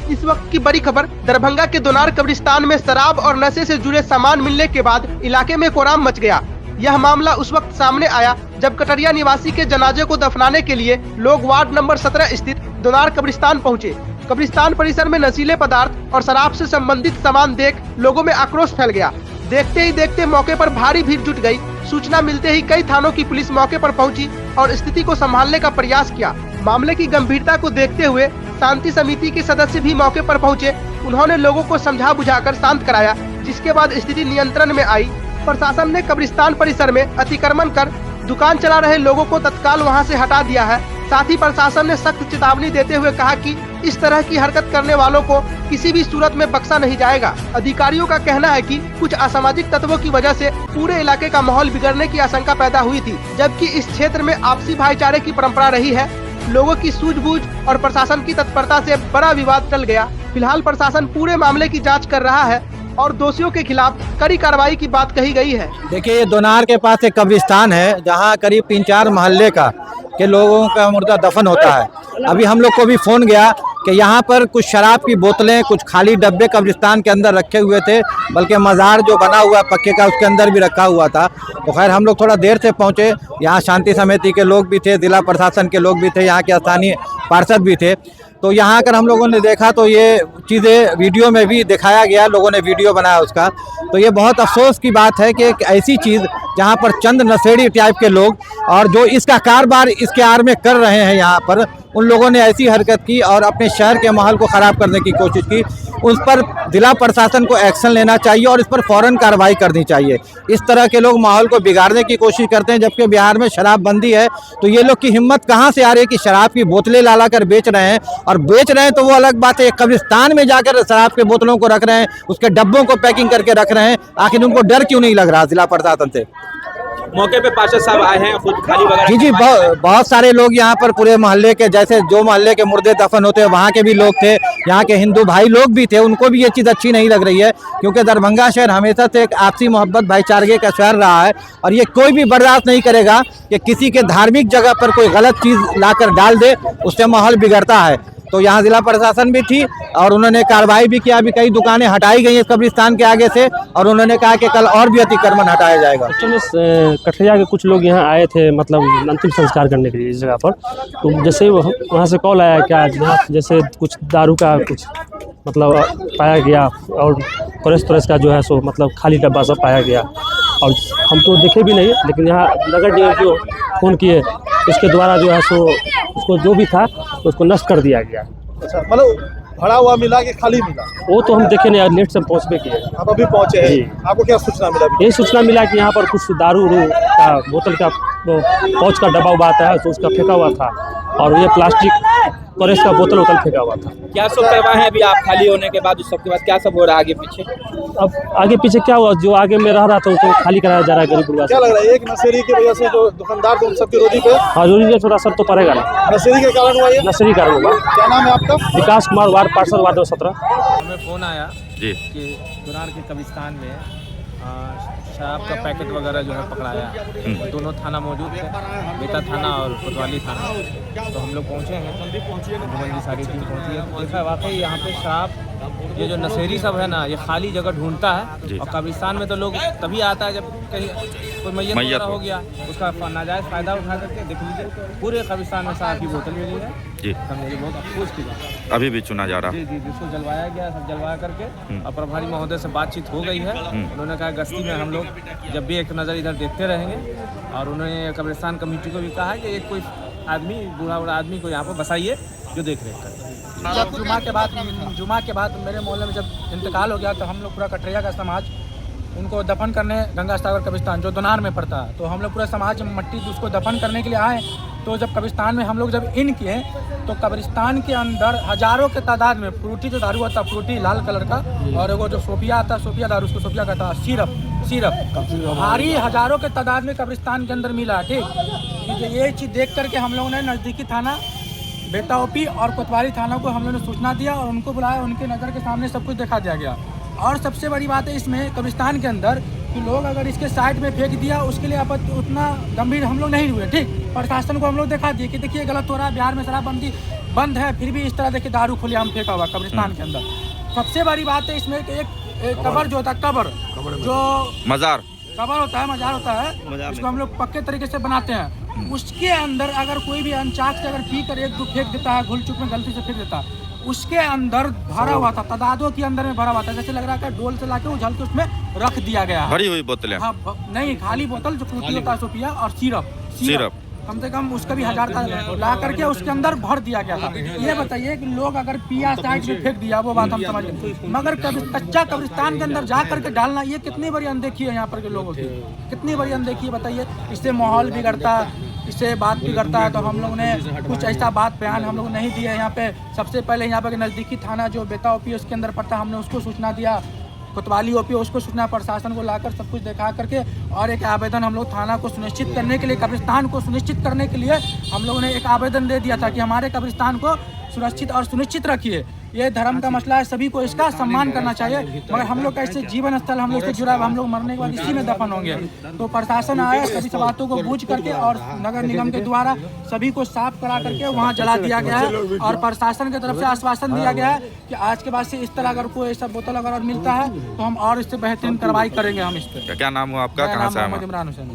इस वक्त की बड़ी खबर दरभंगा के दोनार कब्रिस्तान में शराब और नशे से जुड़े सामान मिलने के बाद इलाके में कोहराम मच गया। यह मामला उस वक्त सामने आया जब कटरिया निवासी के जनाजे को दफनाने के लिए लोग वार्ड नंबर 17 स्थित दोनार कब्रिस्तान पहुंचे। कब्रिस्तान परिसर में नशीले पदार्थ और शराब से संबंधित सामान देख लोगों में आक्रोश फैल गया। देखते ही देखते मौके पर भारी भीड़ जुट गई। सूचना मिलते ही कई थानों की पुलिस मौके पर पहुंची और स्थिति को संभालने का प्रयास किया। मामले की गंभीरता को देखते हुए शांति समिति के सदस्य भी मौके पर पहुंचे। उन्होंने लोगों को समझा बुझाकर शांत कराया, जिसके बाद स्थिति नियंत्रण में आई। प्रशासन ने कब्रिस्तान परिसर में अतिक्रमण कर दुकान चला रहे लोगों को तत्काल वहां से हटा दिया है। साथ ही प्रशासन ने सख्त चेतावनी देते हुए कहा कि इस तरह की हरकत करने वालों को किसी भी सूरत में बख्शा नहीं जाएगा। अधिकारियों का कहना है कि कुछ असामाजिक तत्वों की वजह से पूरे इलाके का माहौल बिगड़ने की आशंका पैदा हुई थी, जबकि इस क्षेत्र में आपसी भाईचारे की परंपरा रही है। लोगों की सूझबूझ और प्रशासन की तत्परता से बड़ा विवाद टल गया। फिलहाल प्रशासन पूरे मामले की जांच कर रहा है और दोषियों के खिलाफ कड़ी कार्रवाई की बात कही गई है। देखिए, ये दोनार के पास एक कब्रिस्तान है जहाँ करीब 3-4 मोहल्ले के लोगों का मुर्दा दफन होता है। अभी हम लोग को भी फोन गया कि यहाँ पर कुछ शराब की बोतलें, कुछ खाली डब्बे कब्रिस्तान के अंदर रखे हुए थे, बल्कि मज़ार जो बना हुआ पक्के का उसके अंदर भी रखा हुआ था। तो खैर हम लोग थोड़ा देर से पहुँचे। यहाँ शांति समिति के लोग भी थे, जिला प्रशासन के लोग भी थे, यहाँ के स्थानीय पार्षद भी थे। तो यहाँ आकर हम लोगों ने देखा तो ये चीज़ें वीडियो में भी दिखाया गया, लोगों ने वीडियो बनाया उसका। तो ये बहुत अफसोस की बात है कि एक ऐसी चीज़ जहाँ पर चंद नशेड़ी टाइप के लोग और जो इसका कारोबार इसके आड़ में कर रहे हैं, यहाँ पर उन लोगों ने ऐसी हरकत की और अपने शहर के माहौल को ख़राब करने की कोशिश की। उस पर जिला प्रशासन को एक्शन लेना चाहिए और इस पर फ़ौरन कार्रवाई करनी चाहिए। इस तरह के लोग माहौल को बिगाड़ने की कोशिश करते हैं, जबकि बिहार में शराबबंदी है। तो ये लोग की हिम्मत कहाँ से आ रही है कि शराब की बोतलें ला कर बेच रहे हैं, और बेच रहे हैं तो वो अलग बात है। कब्रिस्तान में जाकर शराब के बोतलों को रख रहे हैं, उसके डब्बों को पैकिंग करके रख रहे हैं। आखिर उनको डर क्यों नहीं लग रहा जिला प्रशासन से? मौके पे पार्षद साहब आए हैं, खुद खाली वगैरह जी, बहुत सारे लोग यहाँ पर पूरे मोहल्ले के, जैसे जो मोहल्ले के मुर्दे दफन होते हैं वहाँ के भी लोग थे, यहाँ के हिंदू भाई लोग भी थे। उनको भी ये चीज़ अच्छी नहीं लग रही है, क्योंकि दरभंगा शहर हमेशा से एक आपसी मोहब्बत भाईचारे का शहर रहा है और ये कोई भी बर्दाश्त नहीं करेगा कि किसी के धार्मिक जगह पर कोई गलत चीज़ लाकर डाल दे, उससे माहौल बिगड़ता है। तो यहाँ जिला प्रशासन भी थी और उन्होंने कार्रवाई भी किया। अभी कई दुकानें हटाई गई हैं कब्रिस्तान के आगे से और उन्होंने कहा कि कल और भी अतिक्रमण हटाया जाएगा। कटरिया के कुछ लोग यहाँ आए थे, मतलब अंतिम संस्कार करने के लिए इस जगह पर। तो जैसे ही वहाँ से कॉल आया क्या यहाँ जैसे कुछ दारू का कुछ मतलब पाया गया और कोरेस का जो है सो मतलब खाली डब्बा सब पाया गया। और हम तो देखे भी नहीं, लेकिन यहाँ नगर निगम को फ़ोन किए, इसके द्वारा जो है सो उसको जो भी था तो उसको नष्ट कर दिया गया। अच्छा, मतलब भरा हुआ मिला कि खाली मिला? वो तो हम देखे नहीं, लेट से पहुँचबे किए। आप अभी पहुँचे हैं, आपको क्या सूचना मिला? यही सूचना मिला कि यहाँ पर कुछ दारू का बोतल का पाउच का डब्बा हुआ आता है तो उसका फेंका हुआ था, और ये प्लास्टिक कोरेस का बोतल फेंका हुआ था। क्या सब करवाए हैं अभी आप खाली होने के बाद? उस सब के बाद क्या सब हो रहा है आगे पीछे? अब आगे पीछे क्या हुआ, जो आगे में रह रहा था उसको खाली कराया जा रहा है गरीब गुरबा। क्या लग रहा है, एक नशेड़ी की वजह से जो दुकानदार थे उन सबकी रोजी पे? हाँ, रोजी पे थोड़ा असर तो पड़ेगा ना। नशेड़ी के कारण हुआ ये? नशेड़ी कारण हुआ। क्या नाम है आपका? विकास कुमार, वार्ड पार्षद, वार्ड 17। हमें फ़ोन आया जी कि दोनार के कब्रिस्तान में शराब का पैकेट वगैरह जो है पकड़ाया। दोनों थाना मौजूद थे, बेता थाना और कोतवाली थाना। तो हम लोग पहुँचे हैं, घुमंडी सारी टीम पहुँची है। देखा वाकई यहाँ पे शराब, ये जो नशेड़ी सब है ना, ये खाली जगह ढूंढता है। और कब्रिस्तान में तो लोग तभी आता है जब कहीं कोई मैयत वगैरह हो गया, उसका नाजायज़ फ़ायदा उठा करके। देख लीजिए पूरे कब्रिस्तान में शराब की बोतल मिली है जी। मुझे बहुत अफसोस की बात। अभी भी चुना जा रहा है। जी, जिसको जलवाया गया, सब जलवा करके और प्रभारी महोदय से बातचीत हो गई है। उन्होंने कहा गश्ती में हम लोग जब भी एक नज़र इधर देखते रहेंगे। और उन्होंने कब्रिस्तान कमेटी को भी कहा कि एक कोई आदमी, बूढ़ा आदमी को यहाँ पर बसाइए जो देख रेख करे। जब जुमा के बाद मेरे मोहल्ले में जब इंतकाल हो गया तो हम लोग पूरा कटरिया का समाज उनको दफन करने गंगा सागर कब्रिस्तान जो दोनार में पड़ता है, तो हम लोग पूरा समाज मट्टी उसको दफन करने के लिए आए। तो जब कब्रिस्तान में हम लोग जब इन किए तो कब्रिस्तान के अंदर हज़ारों के तादाद में फ्रूटी जो दारू आता, फ्रूटी लाल कलर का, और वो जो सोफिया आता, सोफिया दारू, उसको सोफिया कहता है, सिरप भारी हज़ारों के तादाद में कब्रिस्तान के अंदर मिला। ठीक, ये चीज़ देख करके हम लोगों ने नज़दीकी थाना बेता ओपी और कोतवाली थाना को हम लोगों ने सूचना दिया और उनको बुलाया। उनके नज़र के सामने सब कुछ दिखा दिया गया। और सबसे बड़ी बात है इसमें कब्रिस्तान के अंदर कि लोग अगर इसके साइड में फेंक दिया उसके लिए उतना गंभीर हम लोग नहीं हुए। ठीक, प्रशासन को हम लोग दिखा दिए कि देखिए गलत हो रहा है, बिहार में शराबबंदी बंद है, फिर भी इस तरह देखिए दारू खुलेआम फेंका हुआ कब्रिस्तान के अंदर। सबसे बड़ी बात है इसमें कि एक कब्र जो होता है, कब्र जो मजार कब्र होता है, मजार होता है, उसको हम लोग पक्के तरीके से बनाते हैं। उसके अंदर अगर कोई भी अनचाक से अगर पी कर एक दो फेंक देता है, घुल चुक में गलती से फेंक देता है, उसके अंदर भरा हुआ था, तादादों के अंदर में भरा हुआ था, जैसे लग रहा है डोल से लाके उछल के उसमें रख दिया गया है। भरी हुई बोतलें? हाँ, नहीं, खाली बोतल जो फ्रूटी होता है सो पिया, और सिरप कम से कम उसका भी 1000 का ला करके उसके अंदर भर दिया गया था। ये बताइए कि लोग अगर पिया साइड में फेंक दिया, वो बात हम समझ गए, मगर कच्चा कब्रिस्तान के अंदर जा करके डालना, ये कितनी बड़ी अनदेखी है यहाँ पर के लोगों की, कितनी बड़ी अनदेखी है बताइए। इससे माहौल बिगड़ता, इससे बात बिगड़ता है। तो हम लोगों ने कुछ ऐसा बात बयान हम लोग नहीं दिया यहाँ पे। सबसे पहले यहाँ पर नज़दीकी थाना जो बेता ओपी उसके अंदर पड़ता, हमने उसको सूचना दिया, कोतवाली ओपी उसको सूचना, प्रशासन को लाकर सब कुछ दिखा करके, और एक आवेदन हम लोग थाना को सुनिश्चित करने के लिए, कब्रिस्तान को सुनिश्चित करने के लिए हम लोगों ने एक आवेदन दे दिया था कि हमारे कब्रिस्तान को सुरक्षित और सुनिश्चित रखिए। ये धर्म का मसला है, सभी को इसका सम्मान करना चाहिए, मगर हम लोग का इससे जीवन स्थल हम लोग से जुड़ा, हम लोग मरने के बाद इसी में दफन होंगे। तो प्रशासन आया, सभी बातों को बूझ करके और नगर निगम के द्वारा सभी को साफ करा करके वहाँ जला दिया गया है। और प्रशासन की तरफ से आश्वासन दिया गया है कि आज के बाद से इस तरह अगर कोई ऐसा बोतल अगर मिलता है तो हम और इससे बेहतरीन कार्रवाई करेंगे हम इस पर। क्या नाम हुआ आपका, कहाँ से आए? इमरान हुसैन।